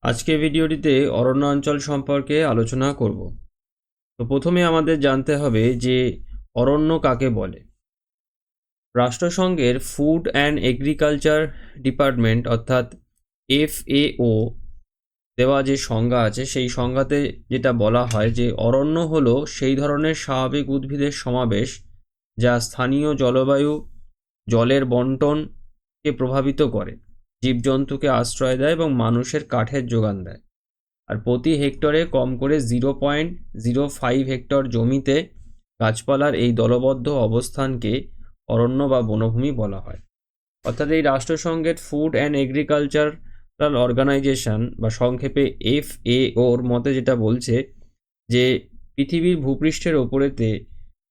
আজকে ভিডিওটিতে অরণ্যাঞ্চল সম্পর্কে আলোচনা করব। তো প্রথমে আমাদের জানতে হবে যে অরণ্য কাকে বলে। রাষ্ট্রসংঘের ফুড অ্যান্ড এগ্রিকালচার ডিপার্টমেন্ট অর্থাৎ FAO দেওয়া যে সংজ্ঞা আছে সেই সংজ্ঞাতে যেটা বলা হয় যে অরণ্য হলো সেই ধরনের স্বাভাবিক উদ্ভিদের সমাবেশ যা স্থানীয় জলবায়ু, জলের বন্টনকে প্রভাবিত করে, জীবজন্তুকে আশ্রয় দেয় এবং মানুষের কাঠের যোগান দেয়। আর প্রতি হেক্টরে কম করে 0.05 হেক্টর জমিতে গাছপালার এই দলবদ্ধ অবস্থানকে অরণ্য বা বনভূমি বলা হয়। অর্থাৎ এই রাষ্ট্রসংঘের ফুড অ্যান্ড এগ্রিকালচারাল অর্গানাইজেশন বা সংক্ষেপে FAOর মতে যেটা বলছে যে পৃথিবীর ভূপৃষ্ঠের ওপরেতে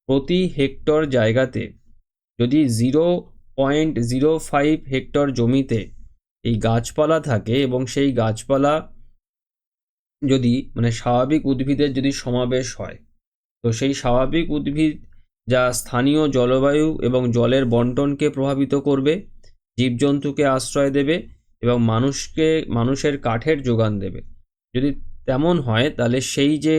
প্রতি হেক্টর জায়গাতে যদি 0.05 হেক্টর জমিতে এই গাছপালা থাকে এবং সেই গাছপালা যদি স্বাভাবিক উদ্ভিদের যদি সমাবেশ হয়, তো সেই স্বাভাবিক উদ্ভিদ যা স্থানীয় জলবায়ু এবং জলের বন্টনকে প্রভাবিত করবে, জীবজন্তুকে আশ্রয় দেবে এবং মানুষের কাঠের যোগান দেবে। যদি তেমন হয় তাহলে সেই যে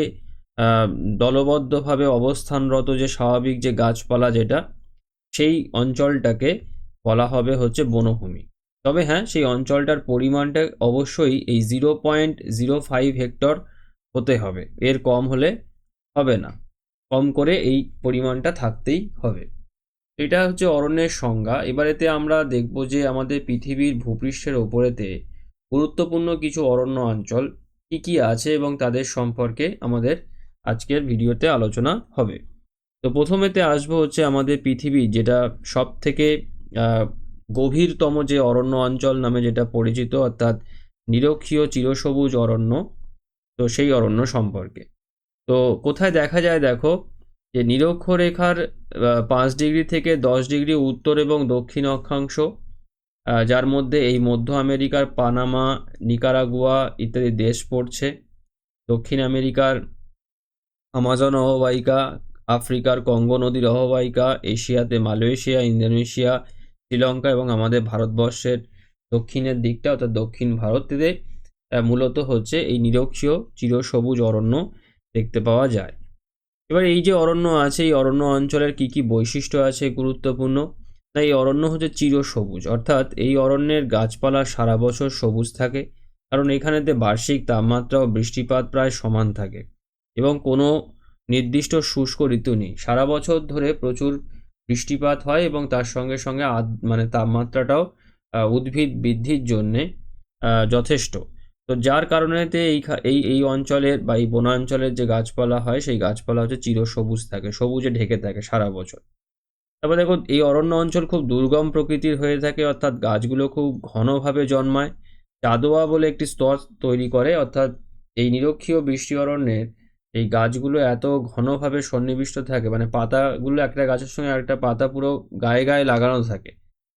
দলবদ্ধভাবে অবস্থানরত যে স্বাভাবিক যে গাছপালা যেটা, সেই অঞ্চলটাকে বলা হবে হচ্ছে বনভূমি। তবে হ্যাঁ, সেই অঞ্চলটার পরিমাণটা অবশ্যই এই 0.05 হেক্টর হতে হবে, এর কম হলে হবে না, কম করে এই পরিমাণটা থাকতেই হবে। এটা হচ্ছে অরণ্যের সংজ্ঞা। এবারেতে আমরা দেখব যে আমাদের পৃথিবীর ভূপৃষ্ঠের ওপরেতে গুরুত্বপূর্ণ কিছু অরণ্য অঞ্চল কী কী আছে এবং তাদের সম্পর্কে আমাদের আজকের ভিডিওতে আলোচনা হবে। তো প্রথমেতে আসবো হচ্ছে আমাদের পৃথিবীর যেটা সব থেকে গভীরতম যে অরণ্য অঞ্চল নামে যেটা পরিচিত, অর্থাৎ নিরক্ষীয় চিরসবুজ অরণ্য। তো সেই অরণ্য সম্পর্কে তো কোথায় দেখা যায় দেখো, যে নিরক্ষরেখার 5 ডিগ্রি থেকে 10 ডিগ্রি উত্তর এবং দক্ষিণ অক্ষাংশ, যার মধ্যে এই মধ্য আমেরিকার পানামা, নিকারাগুয়া ইত্যাদি দেশ পড়ছে। দক্ষিণ আমেরিকার আমাজন অববাহিকা, আফ্রিকার কঙ্গো নদীর অববাহিকা, এশিয়াতে মালয়েশিয়া, ইন্দোনেশিয়া, শ্রীলঙ্কা এবং আমাদের ভারতবর্ষের দক্ষিণের দিকটা অর্থাৎ দক্ষিণ ভারতেতে মূলত হচ্ছে এই নিরক্ষীয় চিরসবুজ অরণ্য দেখতে পাওয়া যায়। এবার এই যে অরণ্য আছে, এই অরণ্য অঞ্চলের কি কি বৈশিষ্ট্য আছে গুরুত্বপূর্ণ। না, এই অরণ্য হচ্ছে চিরসবুজ, অর্থাৎ এই অরণ্যের গাছপালা সারা বছর সবুজ থাকে, কারণ এখানেতে বার্ষিক তাপমাত্রা ও বৃষ্টিপাত প্রায় সমান থাকে এবং কোনো নির্দিষ্ট শুষ্ক ঋতু নেই। সারা বছর ধরে প্রচুর বৃষ্টিপাত হয় এবং তার সঙ্গে সঙ্গে তাপমাত্রাটাও উদ্ভিদ বৃদ্ধির জন্যে যথেষ্ট। তো যার কারণেতে এই অঞ্চলের বা এই বনাঞ্চলের যে গাছপালা হয়, সেই গাছপালা হচ্ছে চিরসবুজ থাকে, সবুজে ঢেকে থাকে সারা বছর। তারপর দেখো, এই অরণ্য অঞ্চল খুব দুর্গম প্রকৃতির হয়ে থাকে, অর্থাৎ গাছগুলো খুব ঘনভাবে জন্মায়, চাঁদোয়া বলে একটি স্তর তৈরি করে। অর্থাৎ এই নিরক্ষীয় বৃষ্টি অরণ্যের এই গাছগুলো এত ঘনভাবে সন্নিবিষ্ট থাকে, পাতাগুলো একটা গাছের সঙ্গে একটা পাতা পুরো গায়ে গায়ে লাগানো থাকে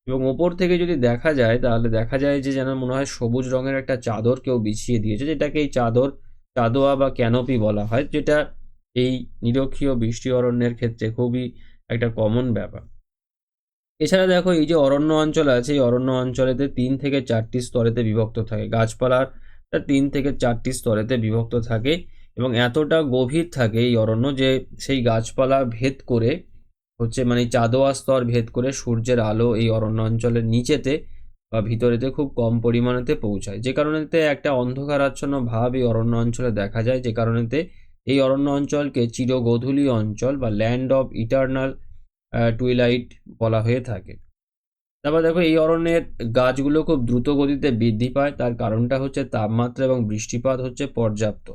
এবং ওপর থেকে যদি দেখা যায় তাহলে দেখা যায় যে যেন মনে হয় সবুজ রঙের একটা চাদর কেউ বিছিয়ে দিয়েছে, যেটাকে এই চাঁদোয়া বা ক্যানোপি বলা হয়, যেটা এই নিরক্ষীয় বৃষ্টি অরণ্যের ক্ষেত্রে খুবই একটা কমন ব্যাপার। এছাড়া দেখো, এই যে অরণ্য অঞ্চল আছে, এই অরণ্য অঞ্চলেতে 3 থেকে 4টি স্তরেতে বিভক্ত থাকে, গাছপালার 3 থেকে 4টি স্তরেতে বিভক্ত থাকে এবং এতটা গভীর থাকে এই অরণ্য যে সেই গাছপালা ভেদ করে হচ্ছে এই চাঁদোয়া স্তর ভেদ করে সূর্যের আলো এই অরণ্য অঞ্চলের নিচেতে বা ভিতরেতে খুব কম পরিমাণেতে পৌঁছায়, যে কারণেতে একটা অন্ধকারাচ্ছন্ন ভাব এই অরণ্য অঞ্চলে দেখা যায়, যে কারণেতে এই অরণ্য অঞ্চলকে চিরগোধূলি অঞ্চল বা ল্যান্ড অফ ইটার্নাল টুইলাইট বলা হয়ে থাকে। তারপর দেখো, এই অরণ্যের গাছগুলো খুব দ্রুত গতিতে বৃদ্ধি পায়, তার কারণটা হচ্ছে তাপমাত্রা এবং বৃষ্টিপাত হচ্ছে পর্যাপ্ত।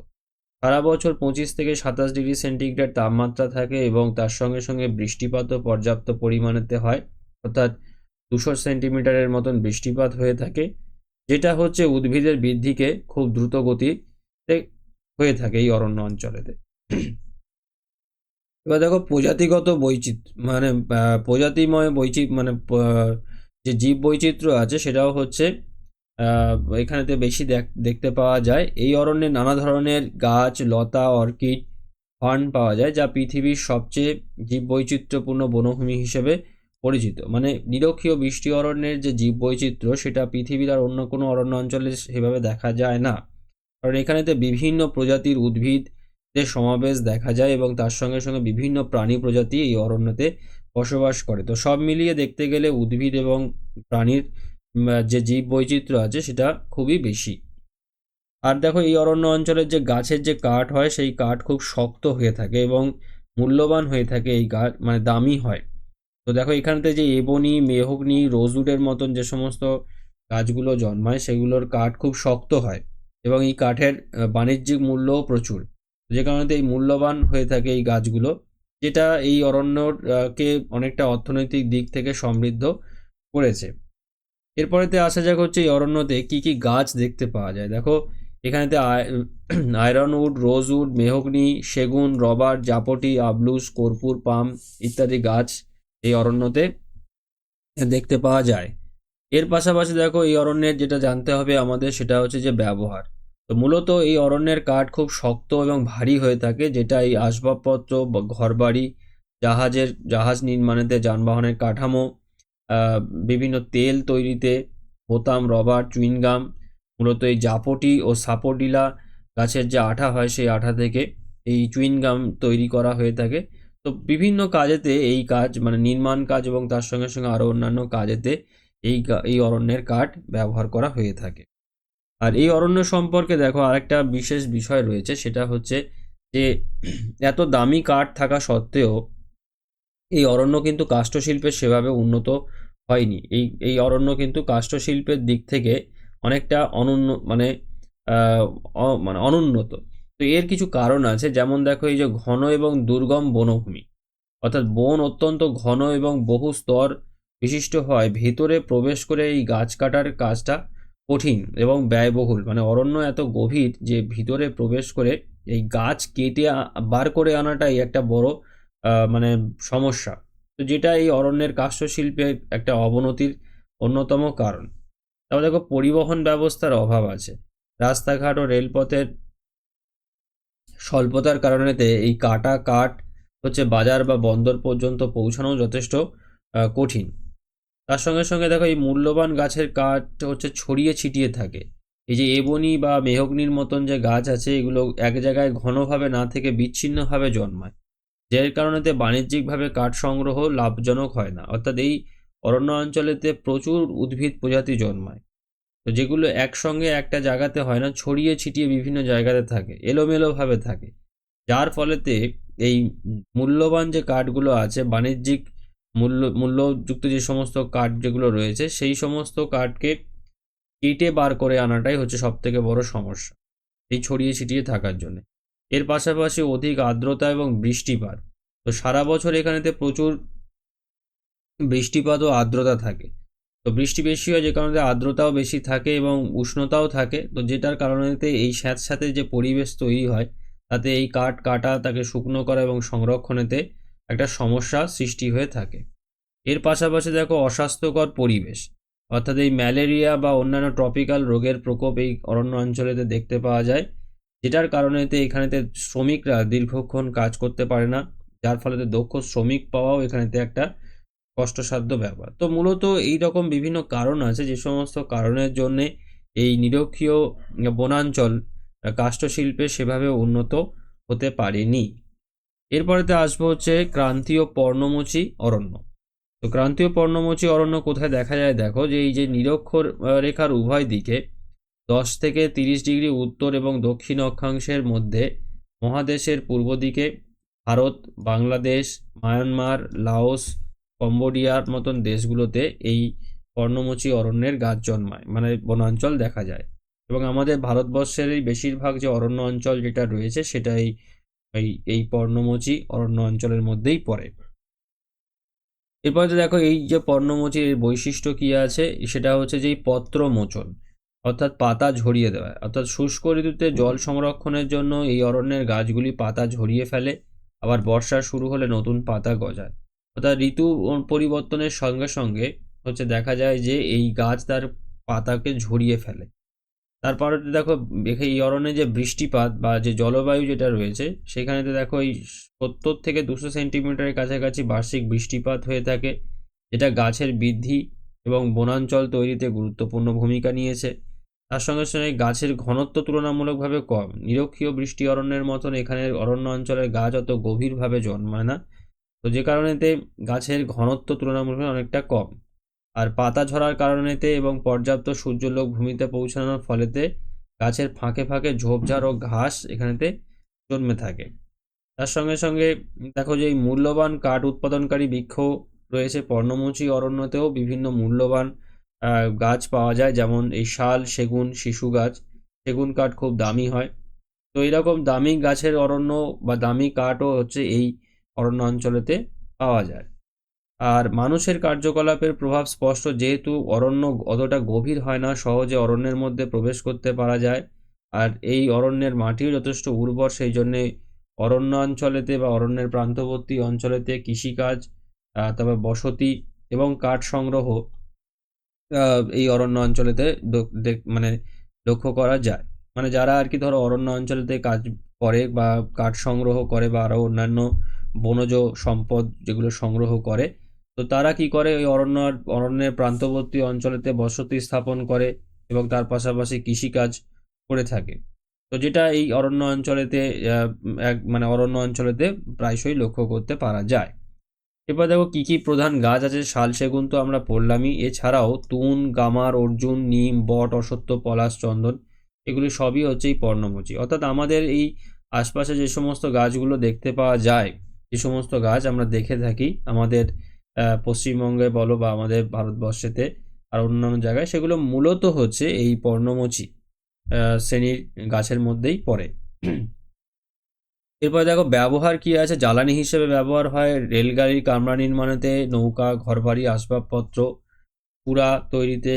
সারা বছর 25 থেকে 27 ডিগ্রি সেন্টিগ্রেড তাপমাত্রা থাকে এবং তার সঙ্গে সঙ্গে বৃষ্টিপাতও পর্যাপ্ত পরিমাণেতে হয়, অর্থাৎ 200 সেন্টিমিটারের মতন বৃষ্টিপাত হয়ে থাকে, যেটা হচ্ছে উদ্ভিদের বৃদ্ধিকে খুব দ্রুত গতিতে হয়ে থাকে এই অরণ্য অঞ্চলেতে। এবার দেখো, প্রজাতিগত বৈচিত্র্য প্রজাতিময় বৈচিত্র্য যে জীব বৈচিত্র্য আছে সেটাও হচ্ছে এখানেতে বেশি দেখতে পাওয়া যায়। এই অরণ্যে নানা ধরনের গাছ, লতা, অর্কিড, ফার্ন পাওয়া যায়, যা পৃথিবীর সবচেয়ে জীববৈচিত্র্যপূর্ণ বনভূমি হিসেবে পরিচিত। নিরক্ষীয় বৃষ্টি অরণ্যের যে জীববৈচিত্র্য সেটা পৃথিবীর আর অন্য কোনো অরণ্য অঞ্চলে সেভাবে দেখা যায় না। কারণ এখানেতে বিভিন্ন প্রজাতির উদ্ভিদের সমাবেশ দেখা যায় এবং তার সঙ্গে সঙ্গে বিভিন্ন প্রাণী প্রজাতি এই অরণ্যতে বসবাস করে। তো সব মিলিয়ে দেখতে গেলে উদ্ভিদ এবং প্রাণীর যে জীব বৈচিত্র্য আছে সেটা খুবই বেশি। আর দেখো এই অরণ্য অঞ্চলের যে গাছের যে কাঠ হয় সেই কাঠ খুব শক্ত হয়ে থাকে এবং মূল্যবান হয়ে থাকে। এই গাছ মানে দামি হয়। তো দেখো এখানতে যে এবনি, মেহগনি, রোজউডের মতন যে সমস্ত গাছগুলো জন্মায় সেগুলোর কাঠ খুব শক্ত হয় এবং এই কাঠের বাণিজ্যিক মূল্যও প্রচুর, যে কারণে এই মূল্যবান হয়ে থাকে এই গাছগুলো, যেটা এই অরণ্যকে অনেকটা অর্থনৈতিক দিক থেকে সমৃদ্ধ করেছে। এরপরেতে আসা যাক হচ্ছে এই অরণ্যতে কি কি গাছ দেখতে পাওয়া যায়। দেখো এখানেতে আয়রনউড, রোজউড, মেহগনি, সেগুন, রবার, জাপটি, আবলুস, কর্পূর, পাম ইত্যাদি গাছ এই অরণ্যতে দেখতে পাওয়া যায়। এর পাশাপাশি দেখো এই অরণ্যের যেটা জানতে হবে আমাদের সেটা হচ্ছে যে ব্যবহার। তো মূলত এই অরণ্যের কাঠ খুব শক্ত এবং ভারী হয়ে থাকে, যেটা এই আসবাবপত্র, ঘরবাড়ি, জাহাজ নির্মাণেতে, যানবাহনের কাঠামো, বিভিন্ন তেল তৈরিতে, বোতাম, রবার, চুইংগাম, মূলত এই জাপটি ও সাপোডিলা গাছের যে আঠা হয় সেই আঠা থেকে এই চুইংগাম তৈরি করা হয়ে থাকে। তো বিভিন্ন কাজেতে এই কাজ মানে নির্মাণ কাজ এবং তার সঙ্গে সঙ্গে আরও অন্যান্য কাজেতে এই অরণ্যের কাঠ ব্যবহার করা হয়ে থাকে। আর এই অরণ্য সম্পর্কে দেখো আরেকটা বিশেষ বিষয় রয়েছে, সেটা হচ্ছে যে এত দামি কাঠ থাকা সত্ত্বেও এই অরণ্য কিন্তু কাষ্ঠশিল্পের সেভাবে উন্নত হয়নি। এই অরণ্য কিন্তু কাষ্ঠশিল্পের দিক থেকে অনেকটা মানে অনুন্নত। তো এর কিছু কারণ আছে, যেমন দেখো এই যে ঘন এবং দুর্গম বনভূমি, অর্থাৎ বন অত্যন্ত ঘন এবং বহু স্তর বিশিষ্ট হয়, ভেতরে প্রবেশ করে এই গাছ কাটার কাজটা কঠিন এবং ব্যয়বহুল। মানে অরণ্য এত গভীর যে ভিতরে প্রবেশ করে এই গাছ কেটে বার করে আনাটাই একটা বড় মানে সমস্যা। তো যেটা এই অরণ্যের কাষ্ঠশিল্পের একটা অবনতির অন্যতম কারণ। তারপর দেখো পরিবহন ব্যবস্থার অভাব আছে। রাস্তাঘাট ও রেলপথের স্বল্পতার কারণেতে এই কাটা কাঠ হচ্ছে বাজার বা বন্দর পর্যন্ত পৌঁছানো যথেষ্ট কঠিন। তার সঙ্গে সঙ্গে দেখো এই মূল্যবান গাছের কাঠ হচ্ছে ছড়িয়ে ছিটিয়ে থাকে। এই যে এবনি বা মেহগনির মতন যে গাছ আছে এগুলো এক জায়গায় ঘনভাবে না থেকে বিচ্ছিন্নভাবে জন্মায়, যার কারণেতে বাণিজ্যিকভাবে কাঠ সংগ্রহ লাভজনক হয় না। অর্থাৎ এই অরণ্য অঞ্চলেতে প্রচুর উদ্ভিদ প্রজাতি জন্মায়, তো যেগুলো একসঙ্গে একটা জায়গাতে হয় না, ছড়িয়ে ছিটিয়ে বিভিন্ন জায়গাতে থাকে, এলোমেলোভাবে থাকে, যার ফলেতে এই মূল্যবান যে কাঠগুলো আছে, বাণিজ্যিক মূল্যযুক্ত যে সমস্ত কাঠ যেগুলো রয়েছে সেই সমস্ত কাঠকে কেটে বার করে আনাটাই হচ্ছে সব থেকে বড় সমস্যা এই ছড়িয়ে ছিটিয়ে থাকার জন্য। এর পাশাপাশি অধিক আর্দ্রতা এবং বৃষ্টিপাত। তো সারা বছর এখানেতে প্রচুর বৃষ্টিপাত ও আর্দ্রতা থাকে। তো বৃষ্টি বেশি হয় যে কারণে আর্দ্রতাও বেশি থাকে এবং উষ্ণতাও থাকে। তো যেটার কারণেতে এই স্যাঁতস্যাঁতে যে পরিবেশ তৈরি হয় তাতে এই কাঠ কাটা, তাকে শুকনো করা এবং সংরক্ষণেতে একটা সমস্যা সৃষ্টি হয়ে থাকে। এর পাশাপাশি দেখো অস্বাস্থ্যকর পরিবেশ, অর্থাৎ এই ম্যালেরিয়া বা অন্যান্য ট্রপিক্যাল রোগের প্রকোপ এই অরণ্য অঞ্চলেতে দেখতে পাওয়া যায়, যেটার কারণেতে এখানেতে শ্রমিকরা দীর্ঘক্ষণ কাজ করতে পারে না, যার ফলে দক্ষ শ্রমিক পাওয়াও এখানেতে একটা কষ্টসাধ্য ব্যাপার। তো মূলত এই রকম বিভিন্ন কারণ আছে যে সমস্ত কারণের জন্যে এই নিরক্ষীয় বনাঞ্চল কাষ্ঠশিল্পে সেভাবে উন্নত হতে পারেনি। এরপরেতে আসবো হচ্ছে ক্রান্তীয় পর্ণমোচী অরণ্য। তো ক্রান্তীয় পর্ণমোচী অরণ্য কোথায় দেখা যায়, দেখো যে এই যে নিরক্ষর রেখার উভয় দিকে 10 থেকে 30 ডিগ্রি উত্তর এবং দক্ষিণ অক্ষাংশের মধ্যে মহাদেশের পূর্ব দিকে ভারত, বাংলাদেশ, মায়ানমার, লাওস, কম্বোডিয়ার মতন দেশগুলোতে এই পর্ণমোচী অরণ্যের গাছ জন্মায়, মানে বনাঞ্চল দেখা যায়। এবং আমাদের ভারতবর্ষের এই বেশিরভাগ যে অরণ্য অঞ্চল যেটা রয়েছে সেটা এই পর্ণমোচী অরণ্য অঞ্চলের মধ্যেই পড়ে। এরপরে তো দেখো এই যে পর্ণমোচীর বৈশিষ্ট্য কী আছে, সেটা হচ্ছে যে এই পত্রমোচন, অর্থাৎ পাতা ঝরিয়ে দেওয়া। অর্থাৎ শুষ্ক ঋতুতে জল সংরক্ষণের জন্য এই অরণ্যের গাছগুলি পাতা ঝরিয়ে ফেলে, আবার বর্ষা শুরু হলে নতুন পাতা গজায়। অর্থাৎ ঋতু পরিবর্তনের সঙ্গে সঙ্গে হচ্ছে দেখা যায় যে এই গাছ তার পাতাকে ঝরিয়ে ফেলে। তারপরে দেখো এই অরণ্যে যে বৃষ্টিপাত বা যে জলবায়ু যেটা রয়েছে সেখানেতে দেখো এই 70 থেকে 200 সেন্টিমিটারের কাছাকাছি বার্ষিক বৃষ্টিপাত হয়ে থাকে, যেটা গাছের বৃদ্ধি এবং বনাঞ্চল তৈরিতে গুরুত্বপূর্ণ ভূমিকা নিয়েছে। তার সঙ্গে সঙ্গে গাছের ঘনত্ব তুলনামূলকভাবে কম। নিরক্ষীয় বৃষ্টি অরণ্যের মতন এখানের অরণ্য অঞ্চলের গাছ অত গভীরভাবে জন্মায় না, তো যে কারণেতে গাছের ঘনত্ব তুলনামূলকভাবে অনেকটা কম। আর পাতা ঝরার কারণেতে এবং পর্যাপ্ত সূর্যালোক ভূমিতে পৌঁছানোর ফলেতে গাছের ফাঁকে ফাঁকে ঝোপঝাড় ও ঘাস এখানেতে জন্মে থাকে। তার সঙ্গে সঙ্গে দেখো যে এই মূল্যবান কাঠ উৎপাদনকারী বৃক্ষ রয়েছে। পর্ণমোচী অরণ্যতেও বিভিন্ন মূল্যবান গাছ পাওয়া যায়, যেমন এই শাল, সেগুন, শিশু গাছ। সেগুন কাঠ খুব দামি হয়। তো এরকম দামি গাছের অরণ্য বা দামি কাঠও হচ্ছে এই অরণ্য অঞ্চলেতে পাওয়া যায়। আর মানুষের কার্যকলাপের প্রভাব স্পষ্ট, যেহেতু অরণ্য অতটা গভীর হয় না, সহজে অরণ্যের মধ্যে প্রবেশ করতে পারা যায়। আর এই অরণ্যের মাটিও যথেষ্ট উর্বর, সেই জন্যে অরণ্য অঞ্চলেতে বা অরণ্যের প্রান্তবর্তী অঞ্চলেতে কৃষিকাজ, তারপর বসতি এবং কাঠ সংগ্রহ এই অরণ্য অঞ্চলেতে মানে লক্ষ্য করা যায়। মানে যারা আর কি ধরো অরণ্য অঞ্চলেতে কাজ করে বা কাঠ সংগ্রহ করে বা আরও অন্যান্য বনজ সম্পদ যেগুলো সংগ্রহ করে, তো তারা কি করে ওই অরণ্যের প্রান্তবর্তী অঞ্চলেতে বসতি স্থাপন করে এবং তার পাশাপাশি কৃষিকাজ করে থাকে। তো যেটা এই অরণ্য অঞ্চলেতে মানে অরণ্য অঞ্চলেতে প্রায়শই লক্ষ্য করতে পারা যায়। এবার দেখো কি কি প্রধান গাছ আছে। শাল, সেগুন তো আমরা পড়লামই, এছাড়াও তুন, গামার, অর্জুন, নিম, বট, অশ্বত্থ, পলাশ, চন্দন, এগুলি সবই হচ্ছে এই পর্ণমোচী। অর্থাৎ আমাদের এই আশপাশে যে সমস্ত গাছগুলো দেখতে পাওয়া যায়, যে সমস্ত গাছ আমরা দেখে থাকি আমাদের পশ্চিমবঙ্গে বলো বা আমাদের ভারতবর্ষেতে আর অন্যান্য জায়গায়, সেগুলো মূলত হচ্ছে এই পর্ণমোচী শ্রেণীর গাছের মধ্যেই পড়ে। এরপর দেখো ব্যবহার কি আছে। জ্বালানি হিসেবে ব্যবহার হয় রেলগাড়ির কামরা নির্মাণেতে, নৌকা, ঘরবাড়ি, আসবাবপত্র, পুরা তৈরিতে,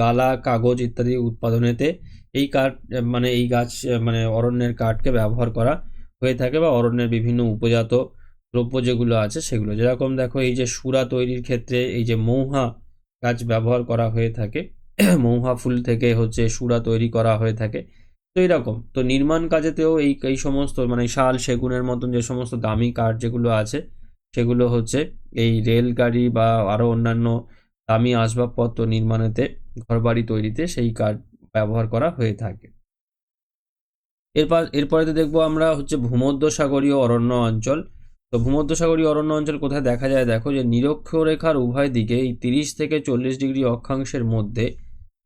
গালা, কাগজ ইত্যাদি উৎপাদনেতে এই কাঠ মানে এই গাছ মানে অরণ্যের কাঠকে ব্যবহার করা হয়ে থাকে, বা অরণ্যের বিভিন্ন উপজাত দ্রব্য যেগুলো আছে সেগুলো, যেরকম দেখো এই যে সুরা তৈরির ক্ষেত্রে এই যে মৌহা গাছ ব্যবহার করা হয়ে থাকে। মৌহা ফুল থেকে হচ্ছে সুরা তৈরি করা হয়ে থাকে। তো এইরকম তো নির্মাণ কাজেতেও এই এই সমস্ত মানে শাল, সেগুনের মতন যে সমস্ত দামি কাঠ যেগুলো আছে, সেগুলো হচ্ছে এই রেলগাড়ি বা আরও অন্যান্য দামি আসবাবপত্র নির্মাণেতে, ঘরবাড়ি তৈরিতে সেই কাঠ ব্যবহার করা হয়ে থাকে। এরপরে দেখবো আমরা হচ্ছে ভূমধ্যসাগরীয় অরণ্য অঞ্চল। তো ভূমধ্যসাগরীয় অরণ্য অঞ্চল কোথায় দেখা যায়, দেখো যে নিরক্ষরেখার উভয় দিকে এই 30 থেকে 40 ডিগ্রি অক্ষাংশের মধ্যে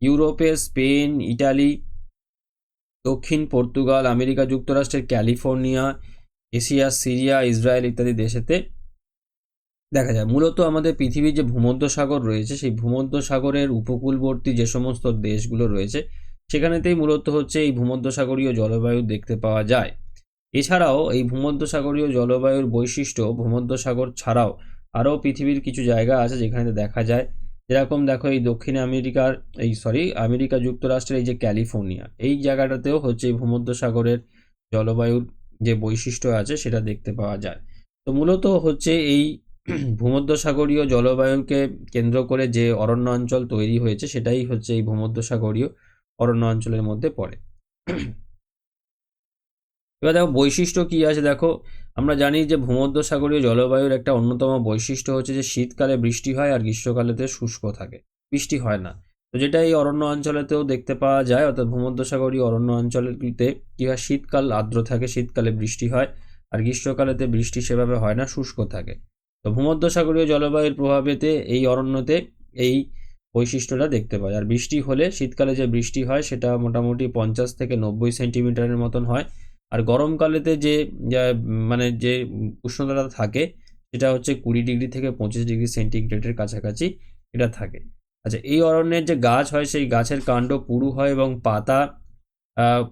ইউরোপে, স্পেন, ইটালি, দক্ষিণ পর্তুগাল, আমেরিকা যুক্তরাষ্ট্রের ক্যালিফোর্নিয়া, এশিয়া, সিরিয়া, ইসরায়েল ইত্যাদি দেশেতে দেখা যায়। মূলত আমাদের পৃথিবীর যে ভূমধ্যসাগর রয়েছে, সেই ভূমধ্যসাগরের উপকূলবর্তী যে সমস্ত দেশগুলো রয়েছে, সেখানেতেই মূলত হচ্ছে এই ভূমধ্যসাগরীয় জলবায়ু দেখতে পাওয়া যায়। এছাড়াও এই ভূমধ্যসাগরীয় জলবায়ুর বৈশিষ্ট্য ভূমধ্যসাগর ছাড়াও আরও পৃথিবীর কিছু জায়গা আছে যেখানে দেখা যায়। যেরকম দেখো এই দক্ষিণ আমেরিকার আমেরিকা যুক্তরাষ্ট্রের এই যে ক্যালিফোর্নিয়া, এই জায়গাটাতেও হচ্ছে এই ভূমধ্যসাগরের জলবায়ুর যে বৈশিষ্ট্য আছে সেটা দেখতে পাওয়া যায়। তো মূলত হচ্ছে এই ভূমধ্যসাগরীয় জলবায়ুকে কেন্দ্র করে যে অরণ্য অঞ্চল তৈরি হয়েছে, সেটাই হচ্ছে এই ভূমধ্যসাগরীয় অরণ্য অঞ্চলের মধ্যে পড়ে। এবার দেখো বৈশিষ্ট্য কি আছে। দেখো আমরা জানি যে ভূমধ্যসাগরীয় জলবায়ুর একটা অন্যতম বৈশিষ্ট্য হচ্ছে যে শীতকালে বৃষ্টি হয় আর গ্রীষ্মকালেতে শুষ্ক থাকে, বৃষ্টি হয় না। তো যেটা এই অরণ্য অঞ্চলেতেও দেখতে পাওয়া যায়, অর্থাৎ ভূমধ্যসাগরীয় অরণ্য অঞ্চলগুলিতে কি হয়, শীতকাল আর্দ্র থাকে, শীতকালে বৃষ্টি হয়, আর গ্রীষ্মকালেতে বৃষ্টি সেভাবে হয় না, শুষ্ক থাকে। তো ভূমধ্যসাগরীয় জলবায়ুর প্রভাবেতে এই অরণ্যতে এই বৈশিষ্ট্যটা দেখতে পাওয়া যায়। আর বৃষ্টি হলে শীতকালে যে বৃষ্টি হয় সেটা মোটামুটি 50 থেকে 90 সেন্টিমিটারের মতন হয়। আর গরমকালেতে মানে যে উষ্ণতাটা থাকে সেটা হচ্ছে 20 ডিগ্রি থেকে 25 ডিগ্রি সেন্টিগ্রেডের কাছাকাছি এটা থাকে। আচ্ছা, এই অরণ্যের যে গাছ হয় সেই গাছের কাণ্ড পুরু হয় এবং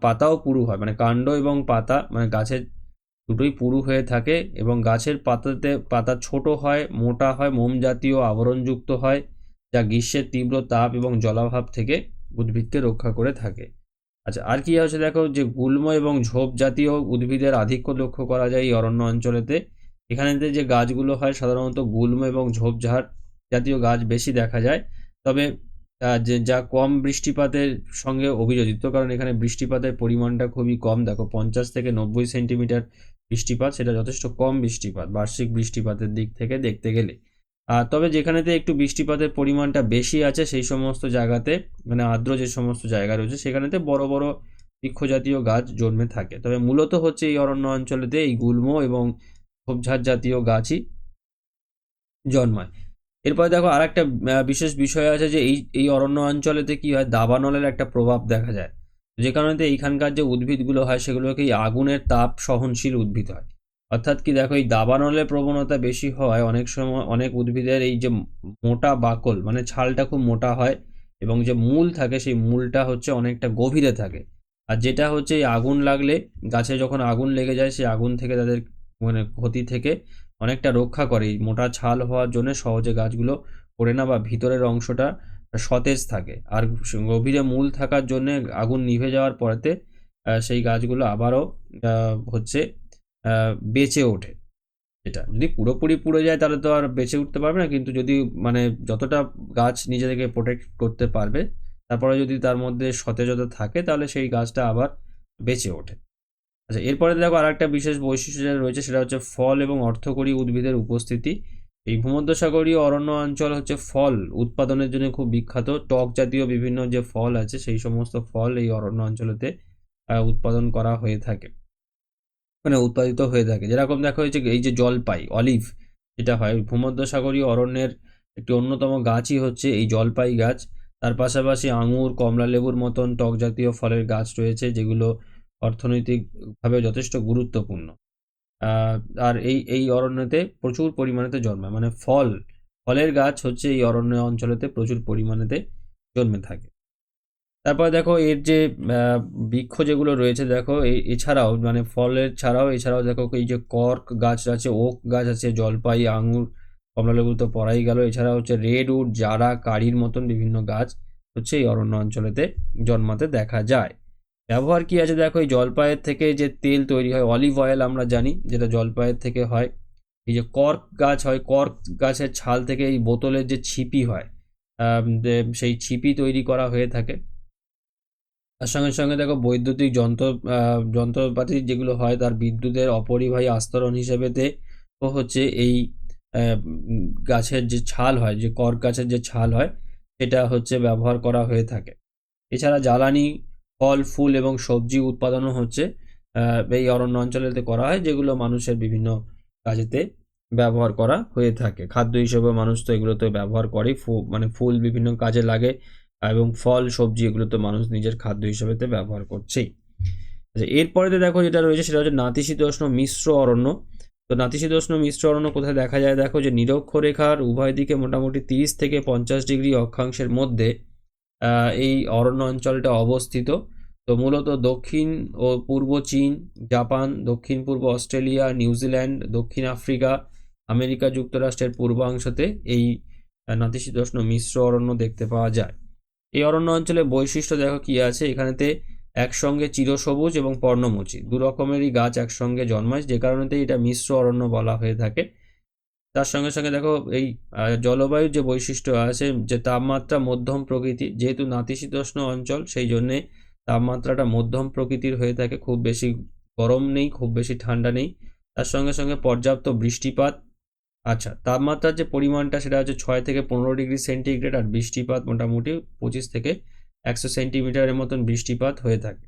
পাতাও পুরু হয়, মানে কাণ্ড এবং পাতা মানে গাছের দুটোই পুরু হয়ে থাকে, এবং গাছের পাতা ছোট হয়, মোটা হয়, মোম জাতীয় আবরণযুক্ত হয়, যা গ্রীষ্মের তীব্র তাপ এবং জলাভাব থেকে উদ্ভিদকে রক্ষা করে থাকে। আচ্ছা, আর কি হচ্ছে দেখো যে গুল্ম এবং ঝোপ জাতীয় উদ্ভিদের আধিক্য লক্ষ্য করা যায় এই অরণ্য অঞ্চলেতে। এখানেতে যে গাছগুলো হয় সাধারণত গুল্ম এবং ঝোপঝাড় জাতীয় গাছ বেশি দেখা যায়। তবে যা কম বৃষ্টিপাতের সঙ্গে অভিযোজিত, কারণ এখানে বৃষ্টিপাতের পরিমাণটা খুবই কম। দেখো 50 থেকে 90 সেন্টিমিটার বৃষ্টিপাত, সেটা যথেষ্ট কম বৃষ্টিপাত বার্ষিক বৃষ্টিপাতের দিক থেকে দেখতে গেলে। তবে যেখানেতে একটু বৃষ্টিপাতের পরিমাণটা বেশি আছে সেই সমস্ত জায়গাতে, মানে আর্দ্র যে সমস্ত জায়গা রয়েছে সেখানেতে বড় বড় বৃক্ষজাতীয় গাছ জন্মে থাকে। তবে মূলত হচ্ছে এই অরণ্য অঞ্চলেতে এই গুল্ম এবং ঝোপঝাড় জাতীয় গাছই জন্মায়। এরপরে দেখো আরেকটা বিশেষ বিষয় আছে যে এই অরণ্য অঞ্চলেতে কি হয়, দাবানলের একটা প্রভাব দেখা যায়, যে কারণেতে এইখানকার যে উদ্ভিদগুলো হয় সেগুলোকে এই আগুনের তাপ সহনশীল উদ্ভিদ হয়। অর্থাৎ কি দেখো, এই দাবানলের প্রবণতা বেশি হয় অনেক সময় অনেক উদ্ভিদের এই যে মোটা বাকল, মানে ছালটা খুব মোটা হয় এবং যে মূল থাকে সেই মূলটা হচ্ছে অনেকটা গভীরে থাকে। আর যেটা হচ্ছে এই আগুন লাগলে, গাছে যখন আগুন লেগে যায় সেই আগুন থেকে তাদের মানে ক্ষতি থেকে অনেকটা রক্ষা করে। এই মোটা ছাল হওয়ার জন্য সহজে গাছগুলো পড়ে না বা ভিতরের অংশটা সতেজ থাকে। আর গভীরে মূল থাকার জন্য আগুন নিভে যাওয়ার পরেতে সেই গাছগুলো আবারও হচ্ছে বেঁচে ওঠে। এটা যদি পুরোপুরি পুড়ে যায় তাহলে তো আর বেঁচে উঠতে পারবে না, কিন্তু যদি মানে যতটা গাছ নিজেদেরকে প্রোটেক্ট করতে পারবে তারপরে যদি তার মধ্যে সতেজতা থাকে তাহলে সেই গাছটা আবার বেঁচে ওঠে। আচ্ছা, এরপরে দেখো আর একটা বিশেষ বৈশিষ্ট্য যেটা রয়েছে সেটা হচ্ছে ফল এবং অর্থকরী উদ্ভিদের উপস্থিতি। এই ভূমধ্যসাগরীয় অরণ্য অঞ্চল হচ্ছে ফল উৎপাদনের জন্য খুব বিখ্যাত। টক জাতীয় বিভিন্ন যে ফল আছে সেই সমস্ত ফল এই অরণ্য অঞ্চলেতে উৎপাদন করা হয়ে থাকে, মানে উৎপাদিত হয়ে থাকে। যেরকম দেখো এই যে জলপাই, অলিভ যেটা হয় ভূমধ্যসাগরীয় অরণ্যের একটি অন্যতম গাছই হচ্ছে এই জলপাই গাছ। তার পাশাপাশি আঙুর, কমলা লেবুর মতন টক জাতীয় ফলের গাছ রয়েছে যেগুলো অর্থনৈতিকভাবে যথেষ্ট গুরুত্বপূর্ণ। আহ, আর এই অরণ্যতে প্রচুর পরিমাণেতে জন্মায়, মানে ফলের গাছ হচ্ছে এই অরণ্য অঞ্চলেতে প্রচুর পরিমাণেতে জন্মে থাকে। তারপরে দেখো এর যে বৃক্ষ যেগুলো রয়েছে দেখো এছাড়াও মানে ফলের এছাড়াও দেখো এই যে কর্ক গাছ আছে, ওক গাছ আছে, জলপাই, আঙুর, কমলালেবু তো পড়াই গেল, এছাড়া হচ্ছে রেডউড, জারা, কারির মতন বিভিন্ন গাছ হচ্ছে এই অরণ্য অঞ্চলেতে জন্মাতে দেখা যায়। ব্যবহার কি আছে দেখো, এই জলপাইয়ের থেকে যে তেল তৈরি হয়, অলিভ অয়েল আমরা জানি যেটা জলপাইয়ের থেকে হয়। এই যে কর্ক গাছ হয়, কর্ক গাছের ছাল থেকে এই বোতলের যে ছিপি হয়, সেই ছিপি তৈরি করা হয়ে থাকে। তার সঙ্গে সঙ্গে দেখো বৈদ্যুতিক যন্ত্রপাতি যেগুলো হয় তার বিদ্যুতের অপরিবাহী আস্তরণ হিসেবেতে ও হচ্ছে এই গাছের যে ছাল হয়, যে কর্ক গাছের যে ছাল হয় সেটা হচ্ছে ব্যবহার করা হয়ে থাকে। এছাড়া জ্বালানি, ফল, ফুল এবং সবজি উৎপাদনও হচ্ছে এই অরণ্য অঞ্চলেতে করা হয়, যেগুলো মানুষের বিভিন্ন কাজেতে ব্যবহার করা হয়ে থাকে। খাদ্য হিসেবে মানুষ তো এগুলোতে ব্যবহার করে, মানে ফুল বিভিন্ন কাজে লাগে এবং ফল, সবজি এগুলো তো মানুষ নিজের খাদ্য হিসেবেতে ব্যবহার করছেই। আচ্ছা, এরপরেতে দেখো যেটা রয়েছে সেটা হচ্ছে নাতিশীতোষ্ণ মিশ্র অরণ্য। তো নাতিশীতোষ্ণ মিশ্র অরণ্য কোথায় দেখা যায় দেখো, যে নিরক্ষরেখার উভয় দিকে মোটামুটি 30 থেকে 50 ডিগ্রি অক্ষাংশের মধ্যে এই অরণ্য অঞ্চলটা অবস্থিত। তো মূলত দক্ষিণ ও পূর্ব চীন, জাপান, দক্ষিণ পূর্ব অস্ট্রেলিয়া, নিউজিল্যান্ড, দক্ষিণ আফ্রিকা, আমেরিকা যুক্তরাষ্ট্রের পূর্বাংশতে এই নাতিশীতোষ্ণ মিশ্র অরণ্য দেখতে পাওয়া যায়। এই অরণ্য অঞ্চলে বৈশিষ্ট্য দেখো কি আছে, এখানেতে একসঙ্গে চিরসবুজ এবং পর্ণমোচী দু রকমেরই গাছ একসঙ্গে জন্মায়, যে কারণেতে এটা মিশ্র অরণ্য বলা হয়ে থাকে। তার সঙ্গে সঙ্গে দেখো এই জলবায়ুর যে বৈশিষ্ট্য আছে, যে তাপমাত্রা মধ্যম প্রকৃতি, যেহেতু নাতিশীতোষ্ণ অঞ্চল সেই জন্যে তাপমাত্রাটা মধ্যম প্রকৃতির হয়ে থাকে, খুব বেশি গরম নেই, খুব বেশি ঠান্ডা নেই। তার সঙ্গে সঙ্গে পর্যাপ্ত বৃষ্টিপাত। আচ্ছা, তাপমাত্রার যে পরিমাণটা সেটা হচ্ছে 6 থেকে 15 ডিগ্রি সেন্টিগ্রেড, আর বৃষ্টিপাত মোটামুটি 25 থেকে 100 সেন্টিমিটারের মতন বৃষ্টিপাত হয়ে থাকে,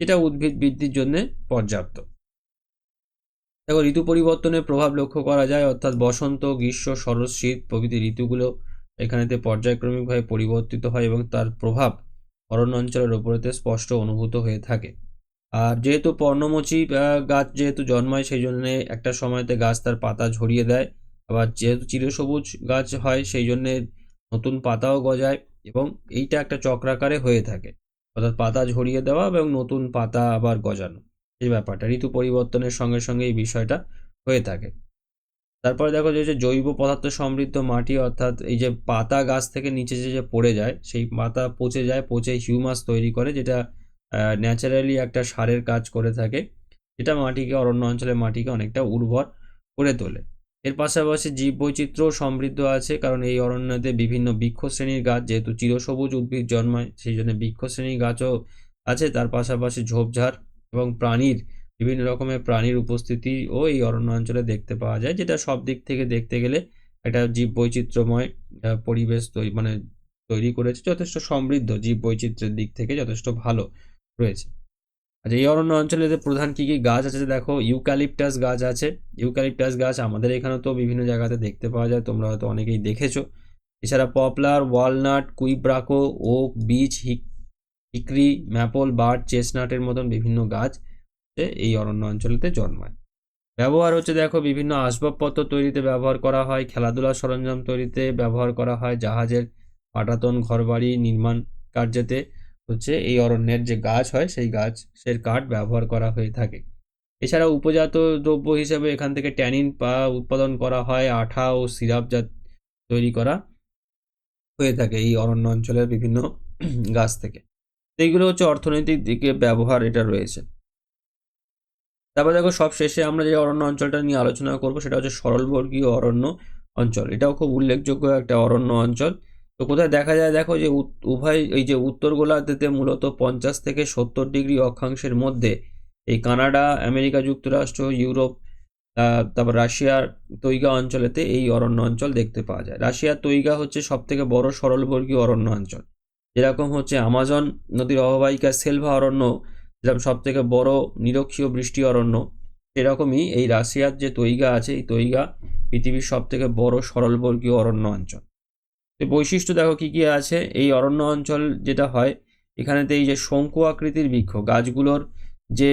যেটা উদ্ভিদ বৃদ্ধির জন্য পর্যাপ্ত। দেখো ঋতু পরিবর্তনের প্রভাব লক্ষ্য করা যায়, অর্থাৎ বসন্ত, গ্রীষ্ম, শরৎ, শীত প্রভৃতি ঋতুগুলো এখানেতে পর্যায়ক্রমিকভাবে পরিবর্তিত হয় এবং তার প্রভাব অরণ্য অঞ্চলের ওপরেতে স্পষ্ট অনুভূত হয়ে থাকে। আর যেহেতু পর্ণমোচী গাছ যেহেতু জন্মায় সেই জন্য একটা সময়তে গাছ তার পাতা ঝরিয়ে দেয়, আবার যেহেতু চিরসবুজ গাছ হয় সেই জন্যে নতুন পাতাও গজায় এবং এইটা একটা চক্রাকারে হয়ে থাকে, অর্থাৎ পাতা ঝরিয়ে দেওয়া এবং নতুন পাতা আবার গজানো, এই ব্যাপারটা ঋতু পরিবর্তনের সঙ্গে সঙ্গে এই বিষয়টা হয়ে থাকে। তারপরে দেখো যে জৈব পদার্থ সমৃদ্ধ মাটি, অর্থাৎ এই যে পাতা গাছ থেকে নিচে যে পড়ে যায় সেই পাতা পচে যায়, পচে হিউমাস তৈরি করে, যেটা ন্যাচারালি একটা সারের কাজ করে থাকে, যেটা মাটিকে, অরণ্য অঞ্চলের মাটিকে অনেকটা উর্বর করে তোলে। এর পাশাপাশি জীববৈচিত্র্য সমৃদ্ধ আছে, কারণ এই অরণ্যতে বিভিন্ন বৃক্ষশ্রেণীর গাছ, যেহেতু চিরসবুজ উদ্ভিদ জন্মায় সেই জন্য বৃক্ষশ্রেণীর গাছও আছে। তার পাশাপাশি ঝোপঝাড় এবং বিভিন্ন রকমের প্রাণীর উপস্থিতিও এই অরণ্য অঞ্চলে দেখতে পাওয়া যায়, যেটা সব দিক থেকে দেখতে গেলে একটা জীব বৈচিত্র্যময় পরিবেশ তৈরি করেছে, যথেষ্ট সমৃদ্ধ জীব বৈচিত্র্যের দিক থেকে যথেষ্ট ভালো রয়েছে। আচ্ছা, এই অরণ্য অঞ্চলে প্রধান কি কি গাছ আছে দেখো, ইউক্যালিপটাস গাছ আছে। ইউক্যালিপটাস গাছ আমাদের এখানে তো বিভিন্ন জায়গাতে দেখতে পাওয়া যায়, তোমরা হয়তো অনেকেই দেখেছো। এছাড়া poplar, walnut, quebracho, oak, beech, hickory, maple, birch, চেস্টনাটের মতন বিভিন্ন গাছ এই অরণ্য অঞ্চলেতে জন্মায়। ব্যবহার হচ্ছে দেখো, বিভিন্ন আসবাবপত্র তৈরিতে ব্যবহার করা হয়, খেলাধুলার সরঞ্জাম তৈরিতে ব্যবহার করা হয়, জাহাজের পাটাতন, ঘরবাড়ি নির্মাণ কার্যেতে হচ্ছে এই অরণ্যের যে গাছ হয় সেই গাছের কাঠ ব্যবহার করা হয়ে থাকে। এছাড়া উপজাত দ্রব্য হিসেবে এখান থেকে ট্যানিন উৎপাদন করা হয়, আঠা ও সিরাপজাত তৈরি করা হয়ে থাকে এই অরণ্য অঞ্চলের বিভিন্ন গাছ থেকে। এইগুলো হচ্ছে অর্থনৈতিক দিকে ব্যবহার এটা রয়েছে। তারপর দেখো, সব শেষে আমরা যে অরণ্য অঞ্চলটা নিয়ে আলোচনা করব সেটা হচ্ছে সরলবর্গীয় অরণ্য অঞ্চল। এটাও খুব উল্লেখযোগ্য একটা অরণ্য অঞ্চল। তো কোথায় দেখা যায় দেখো, যে উভয় এই যে উত্তর গোলার্ধেতে মূলত 50 থেকে 70 ডিগ্রি অক্ষাংশের মধ্যে এই কানাডা, আমেরিকা যুক্তরাষ্ট্র, ইউরোপ, তারপর রাশিয়ার তৈগা অঞ্চলেতে এই অরণ্য অঞ্চল দেখতে পাওয়া যায়। রাশিয়ার তৈগা হচ্ছে সব থেকে বড় সরলবর্গীয় অরণ্য অঞ্চল। যেরকম হচ্ছে আমাজন নদীর অববাহিকা সেলভা অরণ্য যেরকম সব থেকে বড় নিরক্ষীয় বৃষ্টি অরণ্য, সেরকমই এই রাশিয়ার যে তৈগা আছে, এই তৈগা পৃথিবীর সব থেকে বড় সরলবর্গীয় অরণ্য অঞ্চল। তো বৈশিষ্ট্য দেখো কি কি আছে এই অরণ্য অঞ্চল যেটা হয়, এখানেতে এই যে শঙ্কু আকৃতির বৃক্ষ, গাছগুলোর যে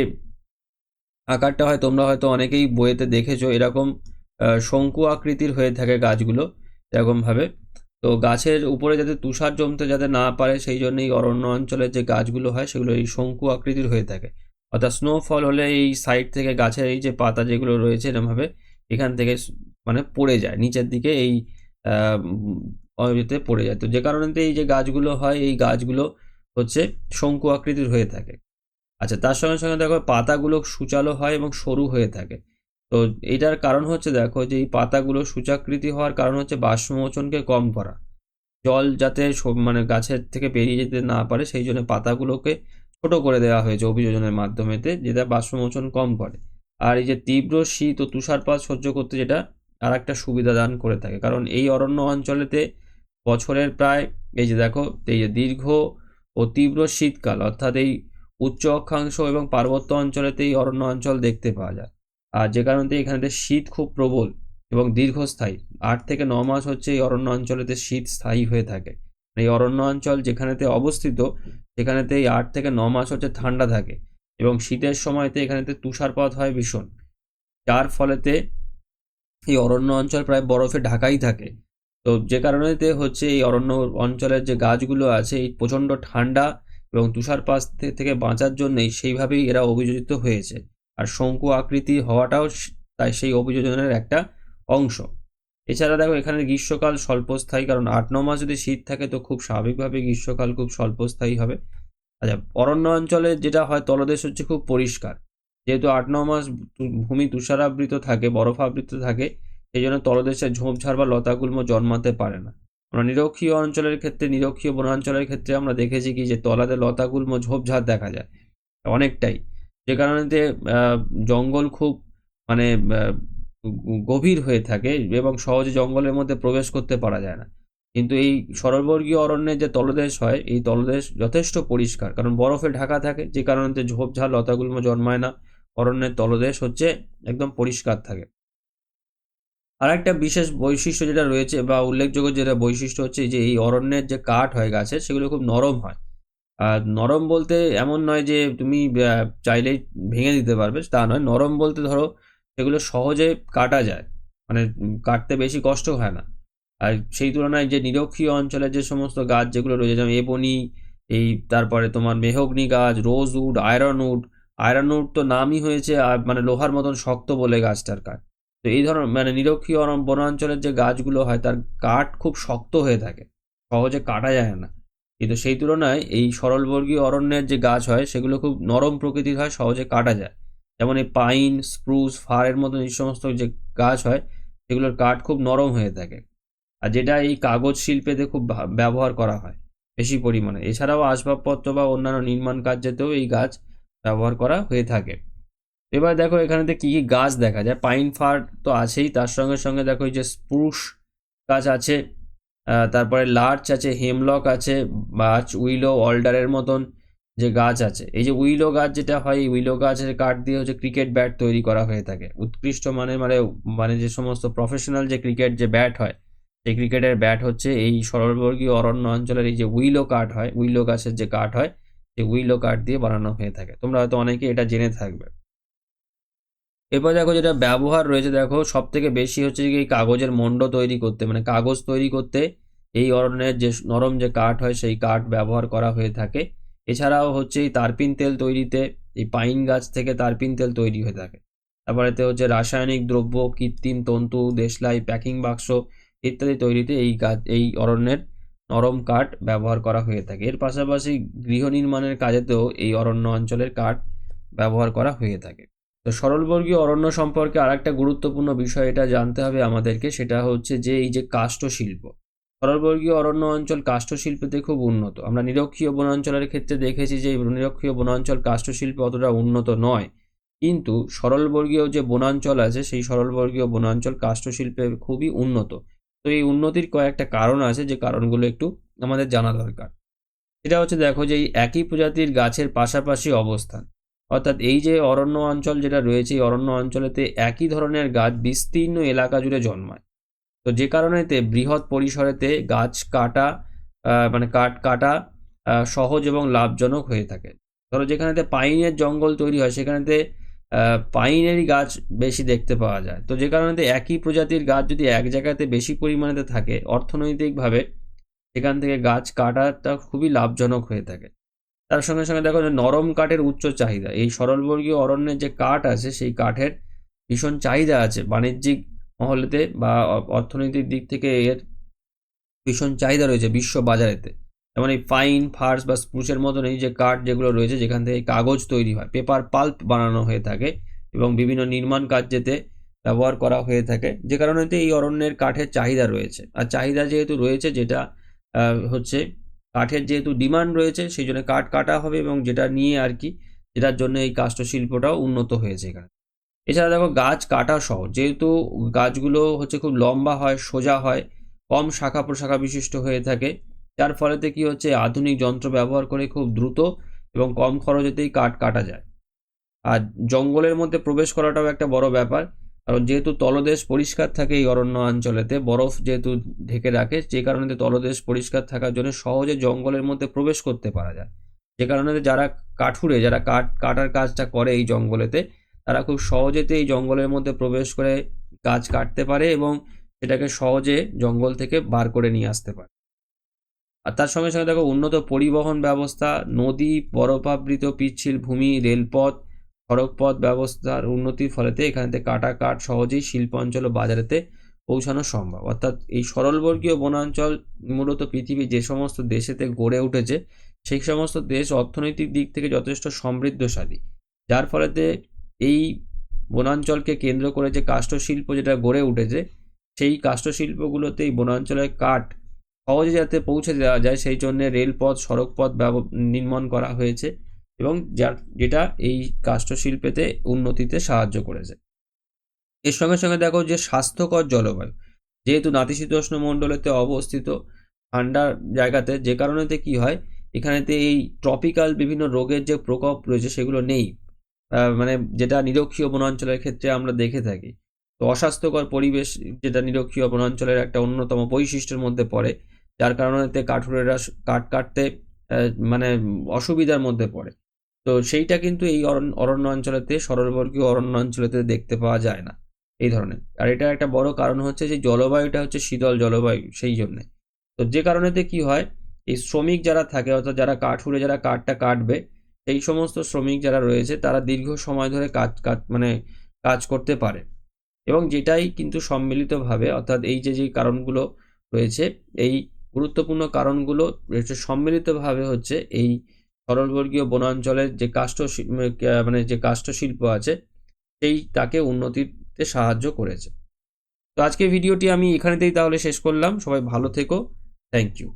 আকারটা হয় তোমরা হয়তো অনেকেই বইয়েতে দেখেছো, এরকম শঙ্কু আকৃতির হয়ে থাকে গাছগুলো এরকমভাবে। তো গাছের উপরে যাতে তুষার জমতে যাতে না পারে সেই জন্য এই অরণ্য অঞ্চলের যে গাছগুলো হয় সেগুলো এই শঙ্কু আকৃতির হয়ে থাকে। অর্থাৎ স্নোফল হলে এই সাইড থেকে গাছের এই যে পাতা যেগুলো রয়েছে এরকমভাবে এখান থেকে মানে পড়ে যায় নিচের দিকে, এই ইয়েতে পড়ে যায়। তো যে কারণেতে এই যে গাছগুলো হয় এই গাছগুলো হচ্ছে শঙ্কু আকৃতির হয়ে থাকে। আচ্ছা, তার সঙ্গে সঙ্গে দেখো পাতাগুলো সূচালো হয় এবং সরু হয়ে থাকে। তো এটার কারণ হচ্ছে দেখো, যে এই পাতাগুলো সূচাকৃতি হওয়ার কারণ হচ্ছে বাষ্পমোচনকে কম করা। জল যাতে মানে গাছের থেকে বেরিয়ে যেতে না পারে সেই জন্য পাতাগুলোকে ছোট করে দেওয়া হয়েছে অভিযোজনের মাধ্যমেতে, যেটা বাষ্পমোচন কম করে। আর এই যে তীব্র শীত ও তুষারপাত সহ্য করতে যেটা আর একটা সুবিধা দান করে থাকে, কারণ এই অরণ্য অঞ্চলেতে বছরের প্রায় এই যে দেখো এই যে দীর্ঘ ও তীব্র শীতকাল, অর্থাৎ এই উচ্চ অক্ষাংশ এবং পার্বত্য অঞ্চলেতে এই অরণ্য অঞ্চল দেখতে পাওয়া যায়। আর যে কারণে এখানে শীত খুব প্রবল এবং দীর্ঘস্থায়ী, 8 থেকে 9 মাস হচ্ছে এই অরণ্য অঞ্চলেতে শীত স্থায়ী হয়ে থাকে। এই অরণ্য অঞ্চল যেখানেতে অবস্থিত সেখানেতে এই 8 থেকে 9 মাস হচ্ছে ঠান্ডা থাকে এবং শীতের সময়তে এখানেতে তুষারপাত হয় ভীষণ, যার ফলেতে এই অরণ্য অঞ্চল প্রায় বরফে ঢাকাই থাকে। তো যে কারণেতে হচ্ছে এই অরণ্য অঞ্চলের যে গাছগুলো আছে এই প্রচণ্ড ঠান্ডা এবং তুষারপাত থেকে বাঁচার জন্যই সেইভাবেই এরা অভিযোজিত হয়েছে। আর শঙ্কু আকৃতি হওয়াটাও তাই সেই অভিযোজনের একটা অংশ। এছাড়া দেখো এখানে গ্রীষ্মকাল স্বল্পস্থায়ী, কারণ 8-9 মাস যদি শীত থাকে তো খুব স্বাভাবিকভাবে গ্রীষ্মকাল খুব স্বল্পস্থায়ী হবে। আচ্ছা, অরণ্য অঞ্চলে যেটা হয় তলদেশ হচ্ছে খুব পরিষ্কার, যেহেতু 8-9 মাস ভূমি তুষারাবৃত থাকে, বরফাবৃত থাকে, সেই জন্য তলদেশে ঝোপঝাড় বা লতাগুল্ম জন্মাতে পারে না। আমরা নিরক্ষীয় অঞ্চলের ক্ষেত্রে, নিরক্ষীয় বনাঞ্চলের ক্ষেত্রে আমরা দেখেছি কি যে তলাতে লতাগুল্ম ঝোপঝাড় দেখা যায় অনেকটাই, যে কারণেতে জঙ্গল খুব মানে গভীর হয়ে থাকে এবং সহজে জঙ্গলের মধ্যে প্রবেশ করতে পারা যায় না। কিন্তু এই সরলবর্গীয় অরণ্যের যে তলদেশ হয় এই তলদেশ যথেষ্ট পরিষ্কার, কারণ বরফে ঢাকা থাকে, যে কারণে ঝোপঝাড় লতাগুল্ম জন্মায় না। অরণ্যের তলদেশ হচ্ছে একদম পরিষ্কার থাকে। আর একটা বিশেষ বৈশিষ্ট্য যেটা রয়েছে বা উল্লেখযোগ্য যেটা বৈশিষ্ট্য হচ্ছে যে এই অরণ্যের যে কাঠ হয় গাছের সেগুলো খুব নরম হয়। আর নরম বলতে এমন নয় যে তুমি চাইলেই ভেঙে দিতে পারবে, তা নয়। নরম বলতে ধরো সেগুলো সহজে কাটা যায়, মানে কাটতে বেশি কষ্ট হয় না। আর সেই তুলনায় যে নিরক্ষীয় অঞ্চলের যে সমস্ত গাছ যেগুলো রয়েছে, যেমন এবনি, এই তারপরে তোমার মেহগনি গাছ, রোজউড, আয়রনউড তো নামই হয়েছে মানে লোহার মতন শক্ত বলে গাছটার কাঠ। তো এই ধরনের মানে নিরক্ষীয় বনাঞ্চলের যে গাছগুলো হয় তার কাঠ খুব শক্ত হয়ে থাকে, সহজে কাটা যায় না। কিন্তু সেই তুলনায় এই সরলবর্গীয় অরণ্যের যে গাছ হয় সেগুলো খুব নরম প্রকৃতির হয়, সহজে কাটা যায়। যেমন এই পাইন, স্প্রুস, ফারের মতন এই সমস্ত যে গাছ হয় সেগুলোর কাঠ খুব নরম হয়ে থাকে, আর যেটা এই কাগজ শিল্পেতে খুব ব্যবহার করা হয় বেশি পরিমাণে। এছাড়াও আসবাবপত্র বা অন্যান্য নির্মাণ কার্যেতেও এই গাছ ব্যবহার করা হয়ে থাকে। এবার দেখো এখানেতে কি কি গাছ দেখা যায়। পাইন ফার তো আছেই, তার সঙ্গে সঙ্গে দেখো এই যে স্প্রুস গাছ আছে, তারপরে লার্চ আছে, হেমলক আছে, বার্চ, উইলো, অলডারের মতন যে গাছ আছে। এই যে উইলো গাছ যেটা হয়, এই উইলো গাছের কাঠ দিয়ে হচ্ছে ক্রিকেট ব্যাট তৈরি করা হয়ে থাকে। উৎকৃষ্ট মানের মানে মানে যে সমস্ত প্রফেশনাল যে ক্রিকেট যে ব্যাট হয়, সেই ক্রিকেটের ব্যাট হচ্ছে এই সরলবর্গীয় অরণ্য অঞ্চলের এই যে উইলো কাঠ হয়, উইলো গাছের যে কাঠ হয়, সেই উইলো কাঠ দিয়ে বানানো হয়ে থাকে। তোমরা হয়তো অনেকে এটা জেনে থাকবে। এরপর দেখো যেটা ব্যবহার রয়েছে, দেখো সব থেকে বেশি হচ্ছে কি এই কাগজের মণ্ড তৈরি করতে, মানে কাগজ তৈরি করতে এই অরণ্যের যে নরম যে কাঠ হয় সেই কাঠ ব্যবহার করা হয়ে থাকে। এছাড়াও হচ্ছে এই তারপিন তেল তৈরিতে এই পাইন গাছ থেকে তারপিন তেল তৈরি হয়ে থাকে। তারপরেতে হচ্ছে রাসায়নিক দ্রব্য, কৃত্রিম তন্তু, দেশলাই, প্যাকিং বাক্স ইত্যাদি তৈরিতে এই গাছ এই অরণ্যের নরম কাঠ ব্যবহার করা হয়ে থাকে। এর পাশাপাশি গৃহ নির্মাণের কাজেতেও এই অরণ্য অঞ্চলের কাঠ ব্যবহার করা হয়ে থাকে। তো সরলবর্গীয় অরণ্য সম্পর্কে আরেকটা গুরুত্বপূর্ণ বিষয় এটা জানতে হবে আমাদেরকে, সেটা হচ্ছে যে এই যে কাষ্ঠ শিল্প। সরলবর্গীয় অরণ্য অঞ্চল কাষ্ঠ শিল্পেতে খুব উন্নত। আমরা নিরক্ষীয় বনাঞ্চলের ক্ষেত্রে দেখেছি যে নিরক্ষীয় বনাঞ্চল কাষ্ঠ শিল্পে অতটা উন্নত নয়, কিন্তু সরলবর্গীয় যে বনাঞ্চল আছে সেই সরলবর্গীয় বনাঞ্চল কাষ্ঠ শিল্পে খুবই উন্নত। তো এই উন্নতির কয়েকটা কারণ আছে, যে কারণগুলো একটু আমাদের জানা দরকার। সেটা হচ্ছে দেখো যে এই একই প্রজাতির গাছের পাশাপাশি অবস্থান, অর্থাৎ এই যে অরণ্য অঞ্চল যেটা রয়েছে, এই অরণ্য অঞ্চলেতে একই ধরনের গাছ বিস্তীর্ণ এলাকা জুড়ে জন্মায়। তো যে কারণেতে বৃহৎ পরিসরেতে গাছ কাটা মানে কাঠ কাটা সহজ এবং লাভজনক হয়ে থাকে। ধরো যেখানেতে পাইনের জঙ্গল তৈরি হয় সেখানেতে পাইনেরই গাছ বেশি দেখতে পাওয়া যায়। তো যে কারণেতে একই প্রজাতির গাছ যদি এক জায়গাতে বেশি পরিমাণেতে থাকে, অর্থনৈতিকভাবে সেখান থেকে গাছ কাটাটা খুবই লাভজনক হয়ে থাকে। তার সঙ্গে সঙ্গে দেখো যে নরম কাঠের উচ্চ চাহিদা, এই সরলবর্গীয় অরণ্যের যে কাঠ আছে সেই কাঠের ভীষণ চাহিদা আছে বাণিজ্যিক মহলেতে বা অর্থনৈতিক দিক থেকে এর ভীষণ চাহিদা রয়েছে বিশ্ব বাজারেতে। যেমন এই পাইন, ফার্স বা স্প্রুসের মতন এই যে কাঠ যেগুলো রয়েছে, যেখান থেকে কাগজ তৈরি হয়, পেপার পাল্প বানানো হয়ে থাকে এবং বিভিন্ন নির্মাণ কার্যেতে ব্যবহার করা হয়ে থাকে, যে কারণেতে এই অরণ্যের কাঠের চাহিদা রয়েছে। আর চাহিদা যেহেতু রয়েছে, যেটা হচ্ছে কাঠের যেহেতু ডিমান্ড রয়েছে, সেই জন্য কাঠ কাটা হবে এবং যেটা নিয়ে আর কি, যেটার জন্য এই কাষ্ঠ শিল্পটাও উন্নত হয়েছে এখানে। এছাড়া দেখো গাছ কাটা সহজ, যেহেতু গাছগুলো হচ্ছে খুব লম্বা হয়, সোজা হয়, কম শাখা প্রশাখা বিশিষ্ট হয়ে থাকে, যার ফলেতে কি হচ্ছে আধুনিক যন্ত্র ব্যবহার করে খুব দ্রুত এবং কম খরচেতেই কাঠ কাটা যায়। আর জঙ্গলের মধ্যে প্রবেশ করাটাও একটা বড় ব্যাপার, কারণ যেহেতু তলদেশ পরিষ্কার থাকে এই অরণ্য অঞ্চলেতে, বরফ যেহেতু ঢেকে রাখে, যে কারণে তলদেশ পরিষ্কার থাকার জন্য সহজে জঙ্গলের মধ্যে প্রবেশ করতে পারা যায়। যে কারণে যারা কাঠুরে, যারা কাঠ কাটার কাজটা করে এই জঙ্গলেতে, তারা খুব সহজেতে এই জঙ্গলের মধ্যে প্রবেশ করে গাছ কাটতে পারে এবং সেটাকে সহজে জঙ্গল থেকে বার করে নিয়ে আসতে পারে। আর তার সঙ্গে সঙ্গে দেখো উন্নত পরিবহন ব্যবস্থা, নদী, বরফাবৃত পিচ্ছিল ভূমি, রেলপথ, সড়কপথ ব্যবস্থার উন্নতির ফলেতে এখানেতে কাটা কাঠ সহজেই শিল্প অঞ্চল ও বাজারেতে পৌঁছানো সম্ভব। অর্থাৎ এই সরলবর্গীয় বনাঞ্চল মূলত পৃথিবীর যে সমস্ত দেশেতে গড়ে উঠেছে, সেই সমস্ত দেশ অর্থনৈতিক দিক থেকে যথেষ্ট সমৃদ্ধশালী, যার ফলেতে এই বনাঞ্চলকে কেন্দ্র করে যে কাষ্ঠ শিল্প যেটা গড়ে উঠেছে, সেই কাষ্ঠ শিল্পগুলোতে এই বনাঞ্চলের কাঠ সহজে যাতে পৌঁছে দেওয়া যায় সেই জন্য রেলপথ, সড়কপথ নির্মাণ করা হয়েছে এবং যেটা এই কাষ্ঠ শিল্পেতে উন্নতিতে সাহায্য করেছে। এর সঙ্গে সঙ্গে দেখো যে স্বাস্থ্যকর জলবায়ু, যেহেতু নাতিশীতোষ্ণ মণ্ডলেতে অবস্থিত, ঠান্ডা জায়গাতে, যে কারণেতে কি হয় এখানেতে এই ট্রপিক্যাল বিভিন্ন রোগের যে প্রকোপ রয়েছে সেগুলো নেই, মানে যেটা নিরক্ষীয় বনাঞ্চলের ক্ষেত্রে আমরা দেখে থাকি। তো অস্বাস্থ্যকর পরিবেশ যেটা নিরক্ষীয় বনাঞ্চলের একটা অন্যতম বৈশিষ্ট্যের মধ্যে পড়ে, যার কারণেতে কাঠুরেরা কাঠ কাটতে মানে অসুবিধার মধ্যে পড়ে। তো সেইটা কিন্তু এই অরণ্য অঞ্চলেতে, সরলবর্গীয় অরণ্য অঞ্চলেতে দেখতে পাওয়া যায় না এই ধরনের। আর এটা একটা বড় কারণ হচ্ছে যে জলবায়ুটা হচ্ছে শীতল জলবায়ু, সেই জন্যে। তো যে কারণেতে কি হয়, এই শ্রমিক যারা থাকে, অর্থাৎ যারা কাঠুরে যারা কাঠটা কাটবে, সেই সমস্ত শ্রমিক যারা রয়েছে তারা দীর্ঘ সময় ধরে মানে কাজ করতে পারে এবং যেটাই কিন্তু সম্মিলিতভাবে, অর্থাৎ এই যে কারণগুলো রয়েছে, এই গুরুত্বপূর্ণ কারণগুলো রয়েছে সম্মিলিতভাবে হচ্ছে এই সরলবর্গীয় বনাঞ্চলের যে মানে যে কাষ্ঠ শিল্প আছে সেই তাকে উন্নতিতে সাহায্য করেছে। তো আজকে ভিডিওটি আমি এখানেতেই তাহলে শেষ করলাম। সবাই ভালো থেকো। Thank you.